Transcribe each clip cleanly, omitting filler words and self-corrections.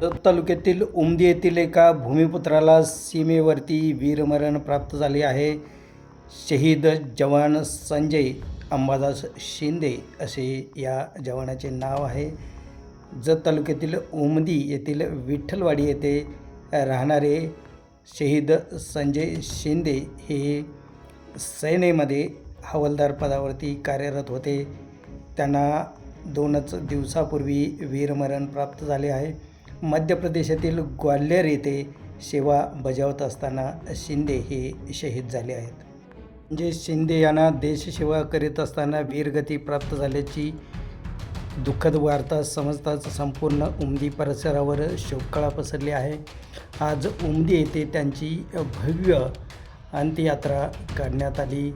जत तालुक्यातील उमदी येथील एका भूमिपुत्राला सीमेवरती वीरमरण प्राप्त झाले आहे. शहीद जवान संजय अंबादास शिंदे असे या जवानाचे नाव आहे. जत तालुक्यातील उमदी येथील विठ्ठलवाडी येथे राहणारे शहीद संजय शिंदे हे सेनेमध्ये हवालदार पदावरती कार्यरत होते. त्यांना 2 दिवसापूर्वी वीरमरण प्राप्त झाले आहे. मध्य प्रदेशातील ग्वाल्हेर येथे सेवा बजावत असताना शिंदे हे शहीद झाले आहेत. म्हणजे शिंदे यांना देशसेवा करीत असताना वीरगती प्राप्त झाल्याची दुःखद वार्ता समजताच संपूर्ण उमदी परिसरावर शोककळा पसरली आहे. आज उमदी येथे त्यांची भव्य अंत्ययात्रा काढण्यात आली.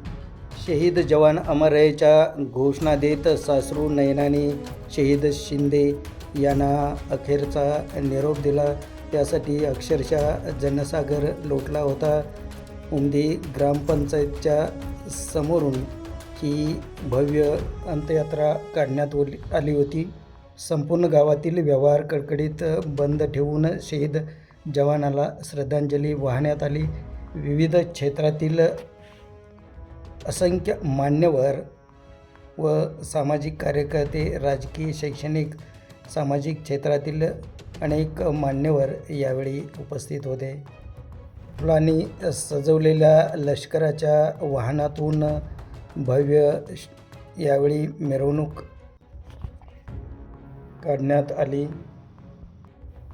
शहीद जवान अमर रहेच्या घोषणा देत साश्रू नयनाने शहीद शिंदे यांना अखेरचा निरोप दिला. त्यासाठी अक्षरशः जनसागर लोटला होता. उमदी ग्रामपंचायतच्या समोरून ही भव्य अंत्ययात्रा काढण्यात आली होती. संपूर्ण गावातील व्यवहार कडकडीत बंद ठेवून शहीद जवानाला श्रद्धांजली वाहण्यात आली. विविध क्षेत्रातील असंख्य मान्यवर व सामाजिक कार्यकर्ते, राजकीय, शैक्षणिक, सामाजिक क्षेत्रातील अनेक मान्यवर यावेळी उपस्थित होते. फुलांनी सजवलेल्या लष्कराच्या वाहनातून भव्य यावेळी मिरवणूक काढण्यात आली.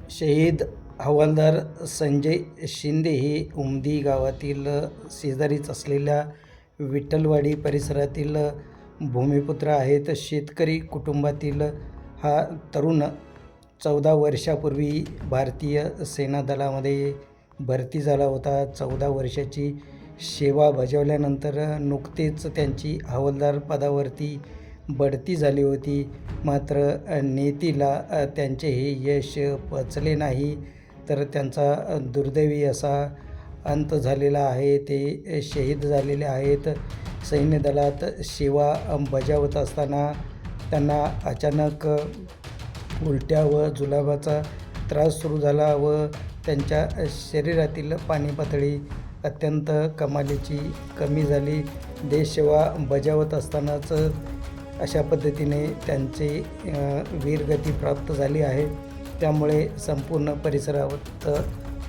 शहीद हवालदार संजय शिंदे हे उमदी गावातील शेजारीच असलेल्या विठ्ठलवाडी परिसरातील भूमिपुत्र आहेत. शेतकरी कुटुंबातील हा तरुण 14 वर्षापूर्वी भारतीय सेना दलामध्ये भरती झाला होता. 14 वर्षाची सेवा बजावल्यानंतर नुकतेच त्यांची हवालदार पदावरती बढती झाली होती. मात्र नियतीला त्यांचे हे यश पचले नाही, तर त्यांचा दुर्दैवी असा अंत झालेला आहे. ते शहीद झालेले आहेत. सैन्य दलात सेवा बजावत असताना त्यांना अचानक उलट्या व जुलाबाचा त्रास सुरू झाला व त्यांच्या शरीरातील पाणी पातळी अत्यंत कमालीची कमी झाली. देशसेवा बजावत असतानाच अशा पद्धतीने त्यांचे वीरगती प्राप्त झाली आहे. त्यामुळे संपूर्ण परिसरात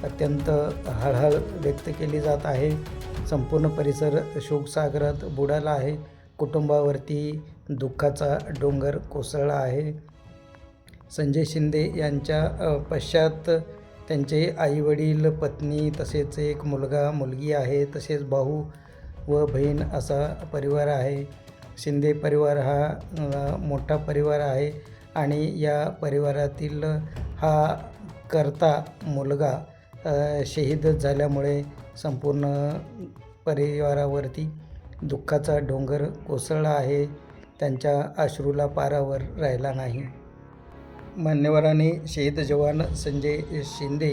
अत्यंत हळहळ व्यक्त केली जात आहे. संपूर्ण परिसर शोकसागरात बुडाला आहे. कुटुंबावरती दुःखाचा डोंगर कोसळला आहे. संजय शिंदे यांच्या पश्चात त्यांचे आईवडील, पत्नी, तसेच एक मुलगा मुलगी आहे. तसेच भाऊ व बहीण असा परिवार आहे. शिंदे परिवार हा मोठा परिवार आहे आणि या परिवारातील हा कर्ता मुलगा शहीद झाल्यामुळे संपूर्ण परिवारावरती दुःखाचा डोंगर कोसळला आहे. त्यांच्या अश्रूला पारावर राहिला नाही. मान्यवरांनी शहीद जवान संजय शिंदे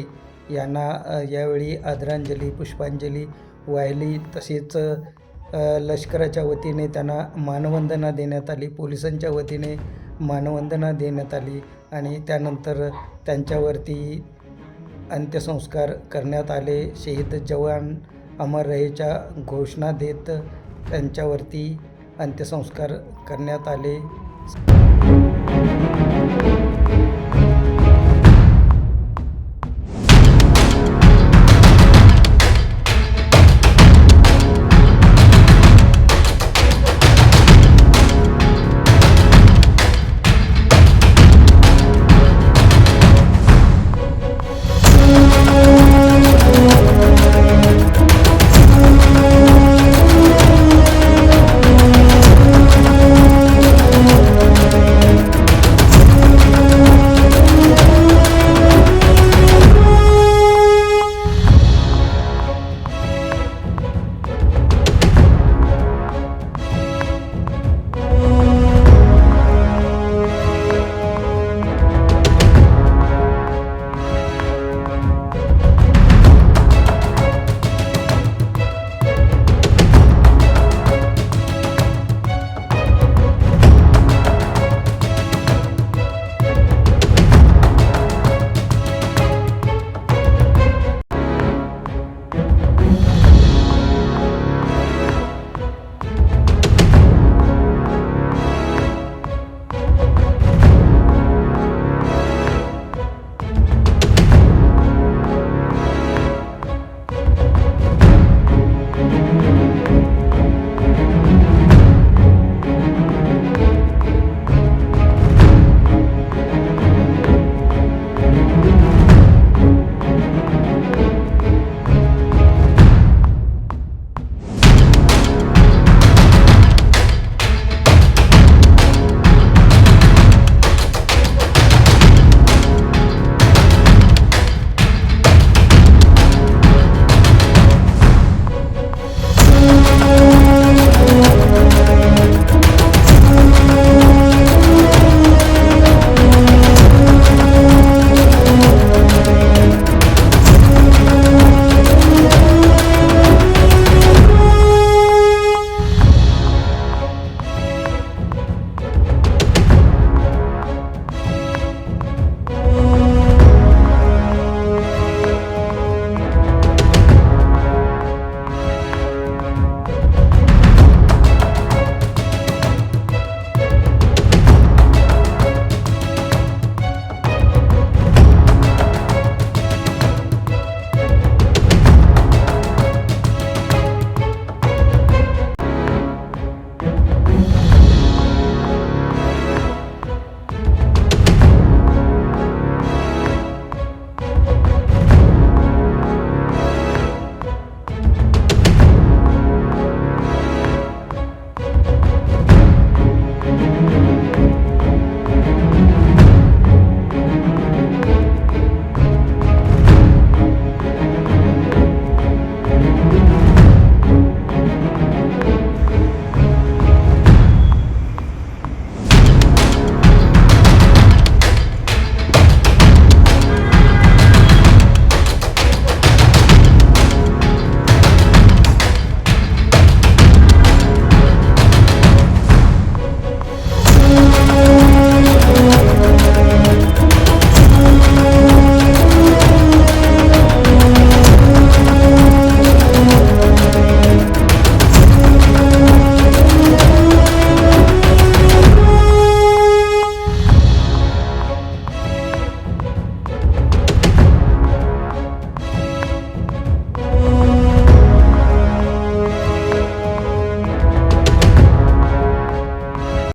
यांना यावेळी आदरांजली, पुष्पांजली वाहिली. तसेच लष्कराच्या वतीने त्यांना मानवंदना देण्यात आली, पोलिसांच्या वतीने मानवंदना देण्यात आली आणि त्यानंतर त्यांच्यावरती अंत्यसंस्कार करण्यात आले. शहीद जवान अमर रहेच्या घोषणा देत त्यांच्यावरती अंत्यसंस्कार करण्यात आले.